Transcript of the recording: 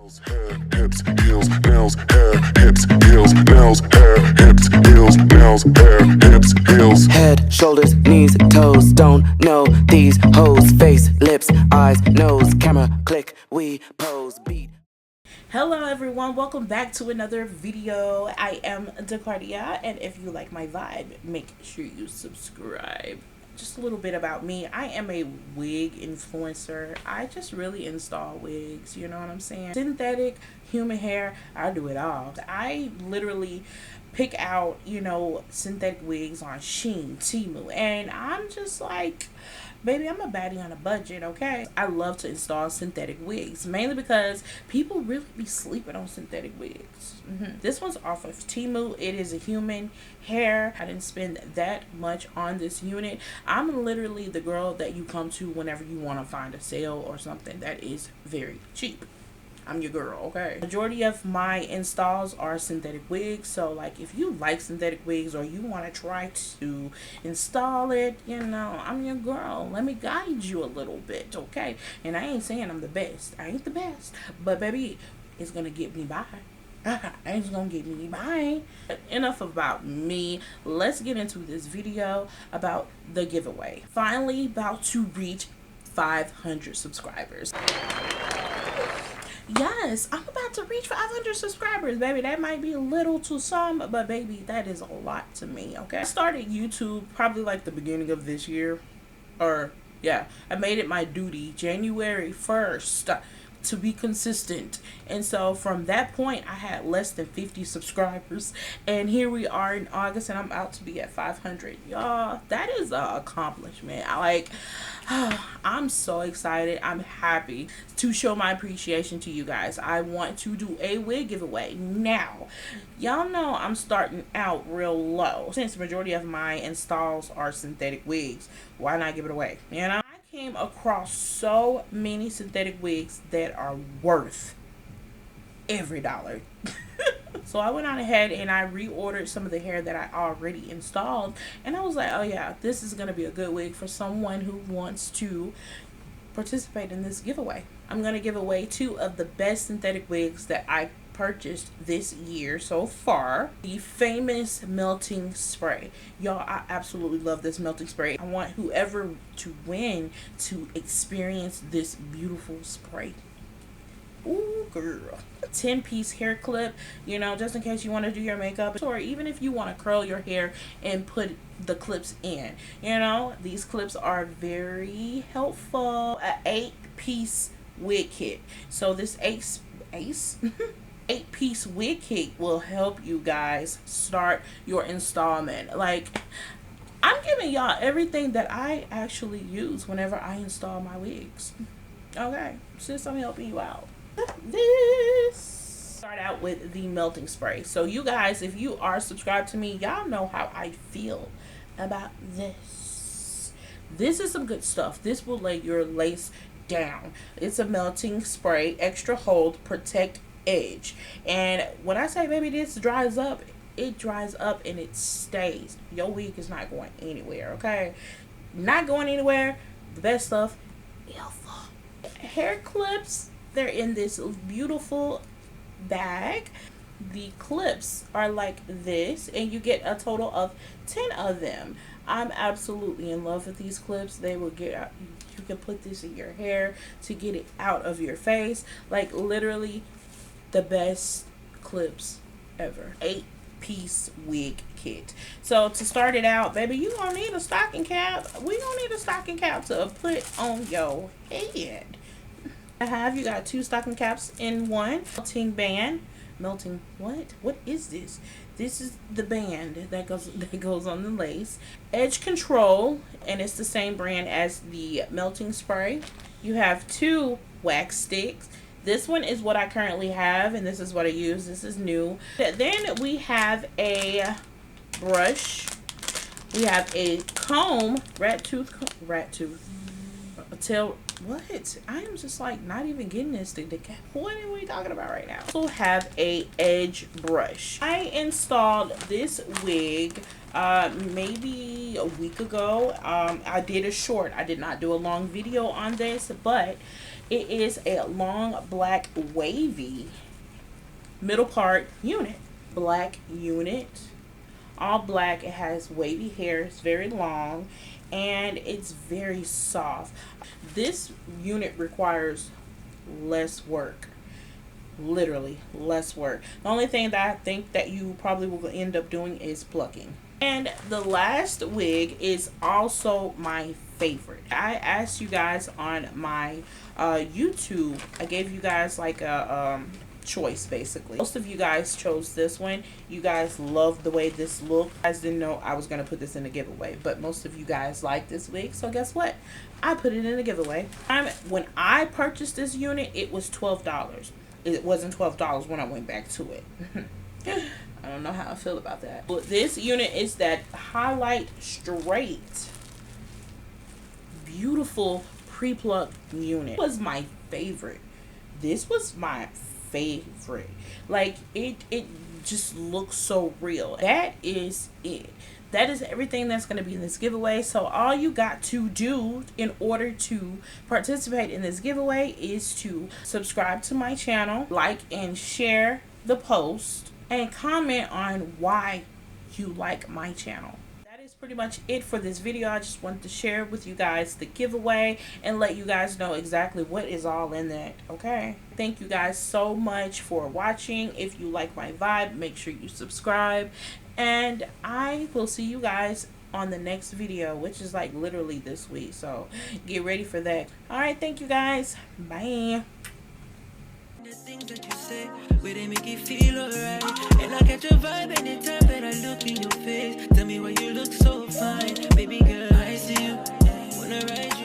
Hair, hips, heels, nails, hair, hips, heels, nails, hair, hips, heels, nails, hair, hips, heels. Head, shoulders, knees, toes, don't know these hoes. Face, lips, eyes, nose, camera, click, we pose, beat. Hello everyone, welcome back to another video. I am Decardia, and if you like my vibe, make sure you subscribe. Just a little bit about me. I am a wig influencer. I just really install wigs, you know what I'm saying? Synthetic, human hair, I do it all. I literally pick out, synthetic wigs on Shein, Temu, and I'm just like, baby, I'm a baddie on a budget, okay? I love to install synthetic wigs, mainly because people really be sleeping on synthetic wigs. This one's off of Temu. It is a human hair. I didn't spend that much on this unit. I'm literally the girl that you come to whenever you want to find a sale or something that is very cheap. I'm your girl, okay? Majority of my installs are synthetic wigs, so like if you like synthetic wigs or you want to try to install it, I'm your girl. Let me guide you a little bit, okay? And I ain't saying I'm the best. I ain't the best, but baby, it's gonna get me by. It's gonna get me by. Enough about me. Let's get into this video about the giveaway. Finally about to reach 500 subscribers. Yes, I'm about to reach 500 subscribers, baby. That might be a little to some, but baby, that is a lot to me, okay? I started YouTube probably like the beginning of this year, or yeah, I made it my duty January 1st to be consistent, and so from that point I had less than 50 subscribers, and here we are in August and I'm about to be at 500. Y'all, that is an accomplishment. I'm so excited. I'm happy to show my appreciation to you guys. I want to do a wig giveaway. Now, y'all know I'm starting out real low. Since the majority of my installs are synthetic wigs, why not give it away? I came across so many synthetic wigs that are worth every dollar. So I went on ahead and I reordered some of the hair that I already installed, and I was like, oh yeah, this is going to be a good wig for someone who wants to participate in this giveaway. I'm going to give away 2 of the best synthetic wigs that I purchased this year so far. The famous melting spray. Y'all, I absolutely love this melting spray. I want whoever to win to experience this beautiful spray. Ooh, girl. 10-piece hair clip, just in case you want to do your makeup, or even if you want to curl your hair and put the clips in. These clips are very helpful. An 8-piece wig kit. So this 8-piece wig kit will help you guys start your installment. Like, I'm giving y'all everything that I actually use whenever I install my wigs. Okay, sis, I'm helping you out. This start out with the melting spray. So you guys, if you are subscribed to me, y'all know how I feel about this. This is some good stuff. This will lay your lace down. It's a melting spray, extra hold, protect edge. And when I say, baby, this dries up, it dries up and it stays. Your wig is not going anywhere, okay? Not going anywhere. The best stuff, hair clips. They're in this beautiful bag. The clips are like this, and you get a total of 10 of them. I'm absolutely in love with these clips. They will get out. You can put this in your hair to get it out of your face. Like, literally the best clips ever. 8-piece wig kit. So to start it out, baby, you gonna need a stocking cap. We gonna need a stocking cap to put on your head. You got 2 stocking caps in one. Melting band. Melting what is this? This is the band that goes on the lace. Edge control, and it's the same brand as the melting spray. You have 2 wax sticks. This one is what I currently have, and this is what I use. This is new. Then we have a brush. We have a comb, rat tooth. What? I am just like not even getting this. What are we talking about right now? Also have a edge brush. I installed this wig maybe a week ago. I did a short. I did not do a long video on this, but It is a long black wavy middle part unit. Black unit, all black. It has wavy hair, it's very long, and it's very soft. This unit requires less work, literally less work. The only thing that I think that you probably will end up doing is plucking. And the last wig is also my favorite. I asked you guys on my YouTube, I gave you guys like a choice basically. Most of you guys chose this one. You guys love the way this looked. You guys didn't know I was gonna put this in a giveaway, but most of you guys like this wig, so guess what, I put it in a giveaway. When I purchased this unit, it was $12. It wasn't $12 when I went back to it. I don't know how I feel about that. But this unit is that highlight straight beautiful pre-plucked unit. It was my favorite. This was my favorite. Like it just looks so real. That is it. That is everything that's going to be in this giveaway. So all you got to do in order to participate in this giveaway is to subscribe to my channel, like and share the post, and comment on why you like my channel. That is pretty much it for this video. I just wanted to share with you guys the giveaway and let you guys know exactly what is all in that. Okay, thank you guys so much for watching. If you like my vibe, make sure you subscribe, and I will see you guys on the next video, which is like literally this week, so get ready for that. All right, thank you guys, bye. The things that you say, where they make you feel alright. And I catch a vibe anytime that I look in your face. Tell me why you look so fine. Baby girl, I see you. Wanna ride you.